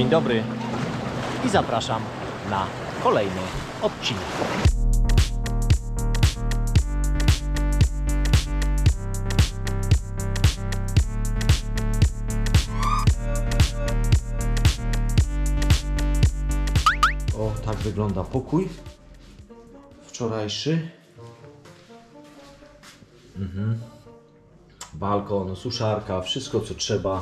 Dzień dobry i zapraszam na kolejny odcinek. O, tak wygląda pokój wczorajszy. Balkon, suszarka, wszystko co trzeba.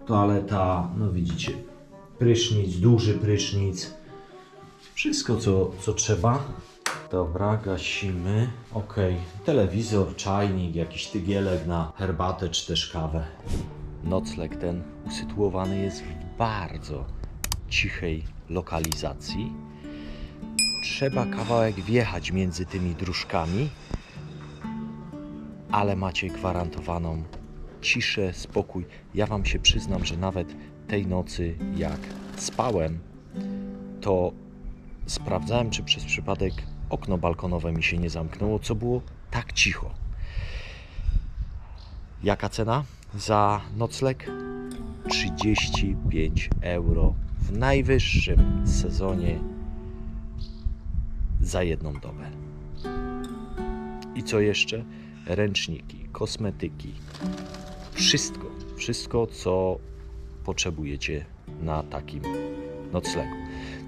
Toaleta, no widzicie, prysznic, duży prysznic. Wszystko co trzeba. Dobra, gasimy. Ok, telewizor, czajnik, jakiś tygielek na herbatę czy też kawę. Nocleg ten usytuowany jest w bardzo cichej lokalizacji. Trzeba kawałek wjechać między tymi dróżkami, ale macie gwarantowaną ciszę, spokój. Ja wam się przyznam, że nawet tej nocy jak spałem, to sprawdzałem, czy przez przypadek okno balkonowe mi się nie zamknęło, co było tak cicho. Jaka cena za nocleg? 35 euro w najwyższym sezonie za jedną dobę. I co jeszcze? Ręczniki, kosmetyki, wszystko co potrzebujecie na takim noclegu.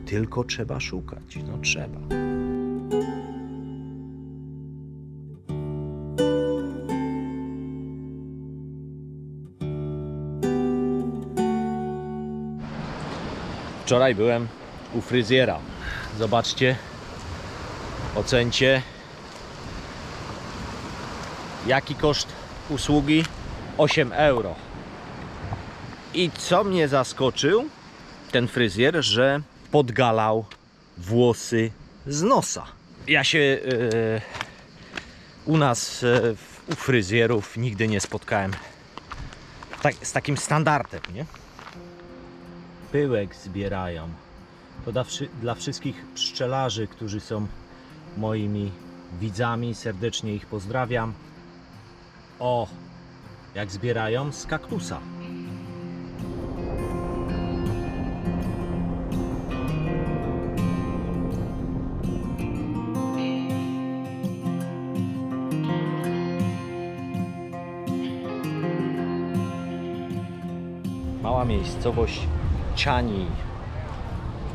Tylko trzeba szukać, no trzeba. Wczoraj byłem u fryzjera. Zobaczcie, ocencie, jaki koszt usługi? 8 euro. I co mnie zaskoczył? Ten fryzjer, że podgalał włosy z nosa. Ja się u nas u fryzjerów nigdy nie spotkałem z takim standardem, nie? Pyłek zbierają. To dla wszystkich pszczelarzy, którzy są moimi widzami. Serdecznie ich pozdrawiam. O, jak zbierają z kaktusa. Mała miejscowość Ciani,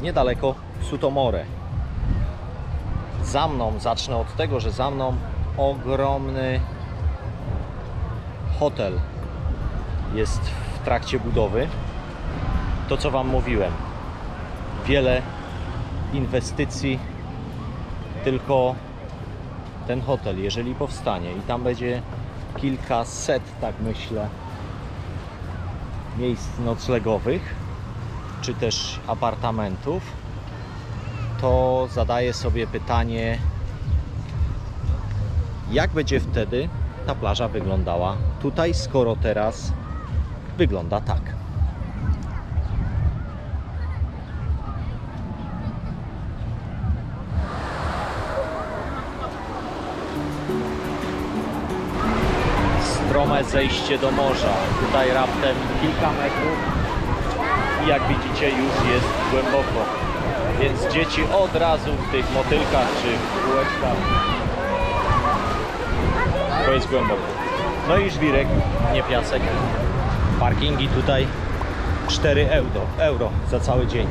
niedaleko Sutomore. Za mną, zacznę od tego, że za mną ogromny hotel jest w trakcie budowy. To co wam mówiłem, wiele inwestycji, tylko ten hotel, jeżeli powstanie i tam będzie kilkaset, tak myślę, miejsc noclegowych czy też apartamentów, to zadaję sobie pytanie, jak będzie wtedy ta plaża wyglądała tutaj, skoro teraz wygląda tak. Strome zejście do morza. Tutaj raptem kilka metrów i jak widzicie już jest głęboko. Więc dzieci od razu w tych motylkach czy w kółeczkach. To jest głęboko. No i żwirek, nie piasek. Parkingi tutaj 4 euro za cały dzień.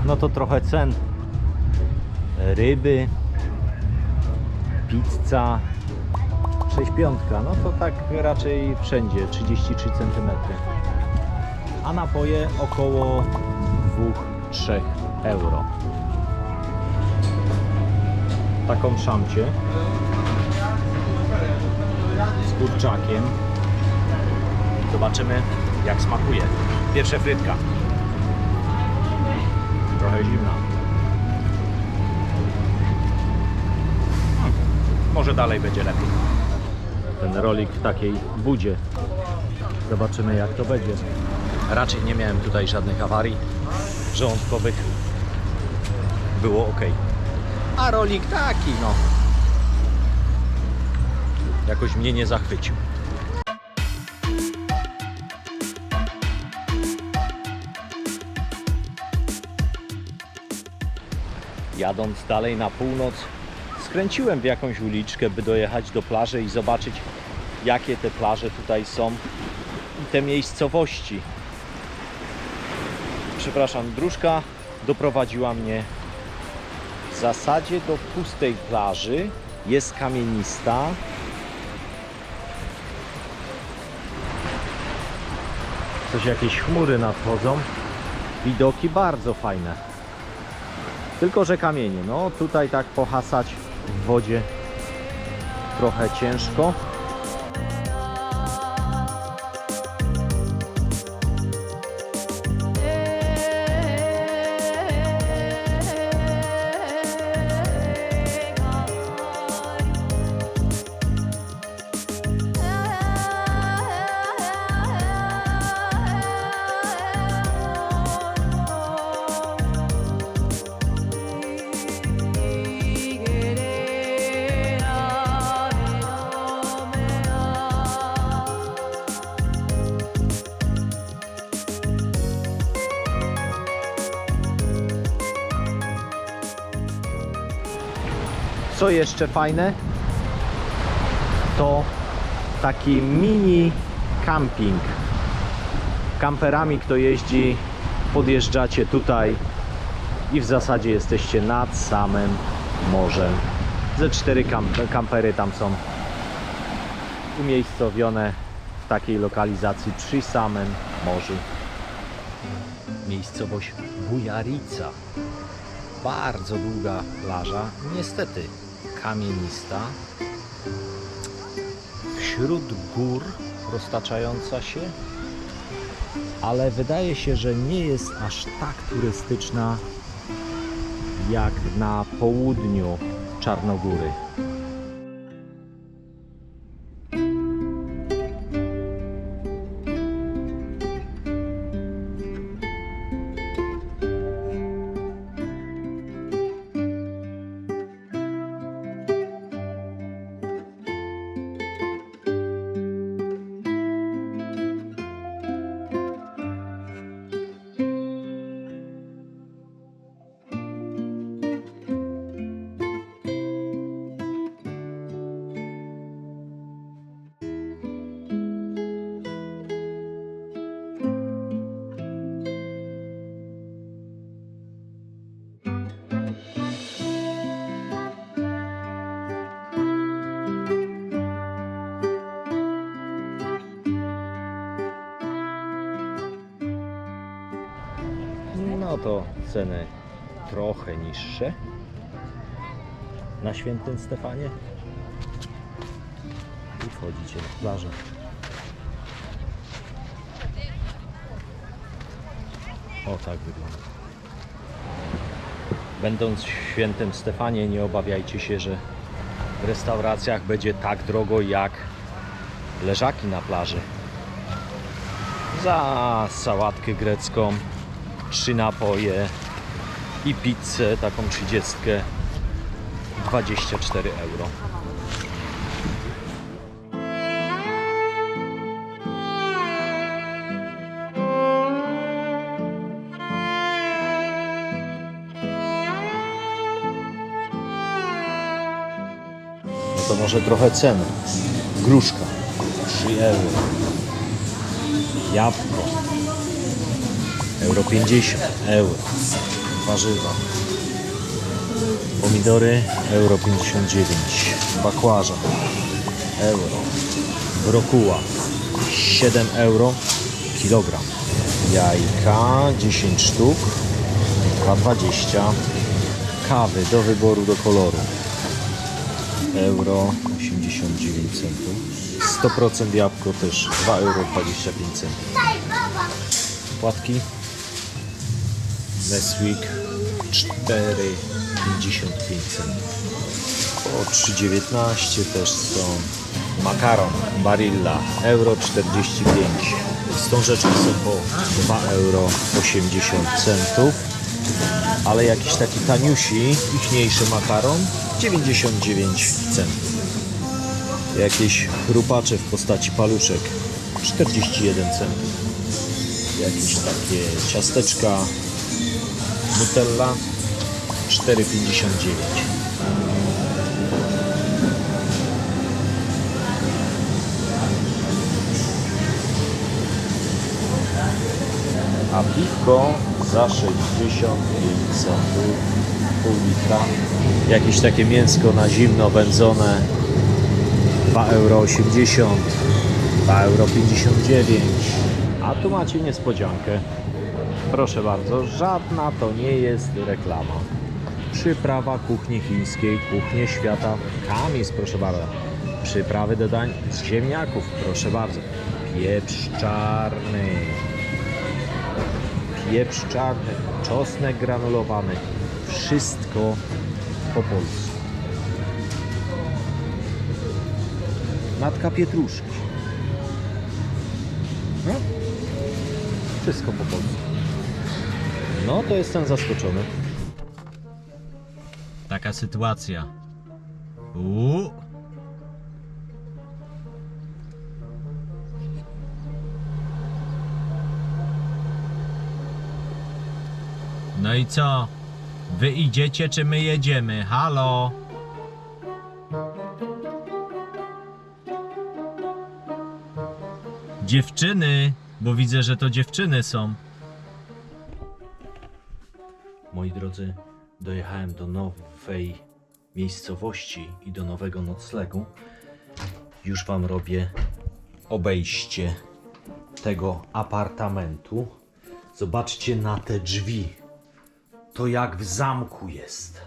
No to trochę cen. Ryby, pizza 6,5, no to tak raczej wszędzie 33 cm. A napoje około 2-3 euro. Taką szamcie z kurczakiem. Zobaczymy jak smakuje. Pierwsza frytka. Trochę zimna. Może dalej będzie lepiej. Ten rolik w takiej budzie. Zobaczymy jak to będzie. Raczej nie miałem tutaj żadnych awarii żołądkowych. Było ok. A rolik taki, no, jakoś mnie nie zachwycił. jadąc dalej na północ, skręciłem w jakąś uliczkę, by dojechać do plaży i zobaczyć, jakie te plaże tutaj są i te miejscowości. Przepraszam, dróżka doprowadziła mnie w zasadzie do pustej plaży. Jest kamienista. Coś, jakieś chmury nadchodzą. Widoki bardzo fajne. Tylko że kamienie. No tutaj tak pohasać w wodzie trochę ciężko. Co jeszcze fajne, to taki mini camping. Kamperami kto jeździ, podjeżdżacie tutaj i w zasadzie jesteście nad samym morzem. Ze 4 kampery tam są umiejscowione w takiej lokalizacji przy samym morzu. Miejscowość Bujarica. Bardzo długa plaża, niestety kamienista, wśród gór roztaczająca się, ale wydaje się, że nie jest aż tak turystyczna jak na południu Czarnogóry. No to ceny trochę niższe na Świętym Stefanie i wchodzicie na plażę. O, tak wygląda. Będąc w Świętym Stefanie, nie obawiajcie się, że w restauracjach będzie tak drogo jak leżaki na plaży. Za sałatkę grecką, 3 napoje i pizzę, taką 30, 24 euro. No to może trochę cen. Gruszka 3 euro. Jabłko euro 50, euro. Warzywa. Pomidory euro 59. Bakłażan euro. Brokuła 7 euro kilogram. Jajka 10 sztuk 2,20. Kawy do wyboru, do koloru euro 89 centów. 100% jabłko też 2,25 euro. Płatki Nesquik 4,55 centów. Po 3,19 też są. Makaron Barilla euro 45. Wstążeczki są po 2,80 euro. Ale jakiś taki taniusi, ichniejszy makaron 99 centów. Jakieś chrupacze w postaci paluszek 41 centów. Jakieś takie ciasteczka Nutella 4,59. A piwko za 65 centów, pół litra. Jakieś takie mięsko na zimno wędzone 2,80 €, 2,59 €. A tu macie niespodziankę. Proszę bardzo, żadna to nie jest reklama. Przyprawa kuchni chińskiej, kuchnie świata, kamis, proszę bardzo. Przyprawy do dań z ziemniaków, proszę bardzo. Pieprz czarny. Pieprz czarny, czosnek granulowany. Wszystko po polsku. Natka pietruszki. No? Wszystko po polsku. No to jestem zaskoczony. Taka sytuacja. No i co? Wy idziecie, czy my jedziemy? Halo? Dziewczyny, bo widzę, że to dziewczyny są. Moi drodzy, dojechałem do nowej miejscowości i do nowego noclegu. Już wam robię obejście tego apartamentu. Zobaczcie na te drzwi. To jak w zamku jest.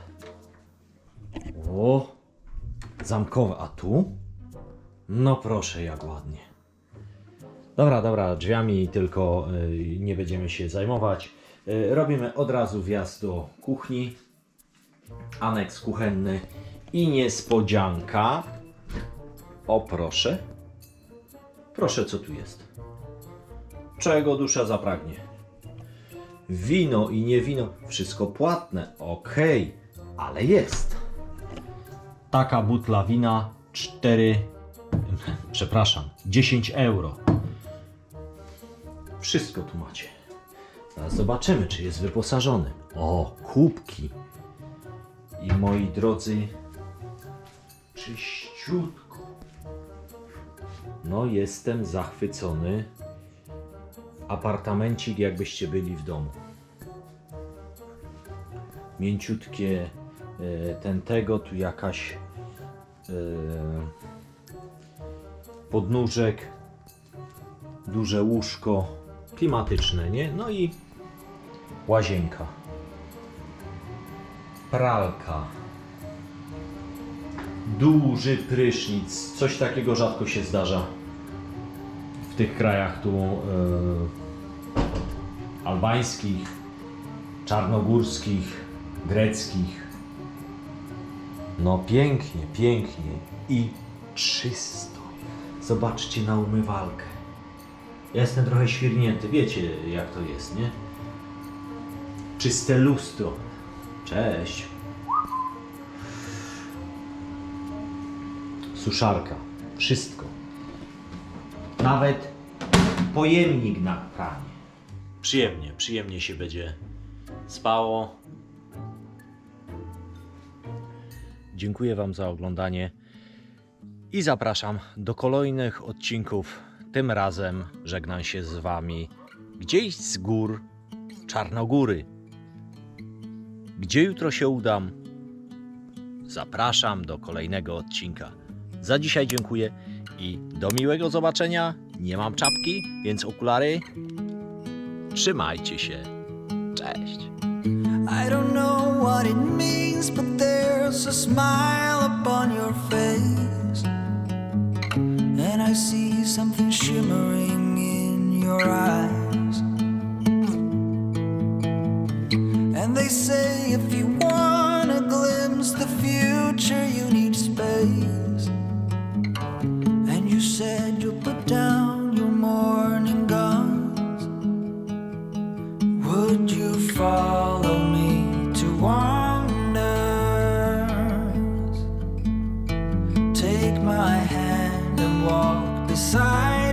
O, zamkowe, a tu? No proszę, jak ładnie. Dobra, drzwiami tylko nie będziemy się zajmować. Robimy od razu wjazd do kuchni. Aneks kuchenny i niespodzianka. O proszę. Proszę, co tu jest? Czego dusza zapragnie? Wino i nie wino, wszystko płatne, okej, ale jest. Taka butla wina 10 €. Wszystko tu macie. Zaraz zobaczymy, czy jest wyposażony. O, kubki. I moi drodzy, czyściutko. No jestem zachwycony. Apartamencik, jakbyście byli w domu. Mięciutkie tego, tu jakaś podnóżek, duże łóżko, klimatyczne, nie? No i łazienka, pralka, duży prysznic. Coś takiego rzadko się zdarza w tych krajach tu albańskich, czarnogórskich, greckich. No pięknie, pięknie i czysto. Zobaczcie na umywalkę. Ja jestem trochę świrnięty, wiecie jak to jest, nie? Czyste lustro. Cześć. Suszarka. Wszystko. Nawet pojemnik na pranie. Przyjemnie się będzie spało. Dziękuję wam za oglądanie i zapraszam do kolejnych odcinków. Tym razem żegnam się z wami gdzieś z gór Czarnogóry. Gdzie jutro się udam? Zapraszam do kolejnego odcinka. Za dzisiaj dziękuję i do miłego zobaczenia. Nie mam czapki, więc okulary. Trzymajcie się. Cześć. I don't know what it means, but there's a smile upon your face, and I see something shimmering in your eyes. And they say if you want a glimpse the future, you need space. And you said you'll put down your morning guns. Would you follow me to wonders? Take my hand and walk beside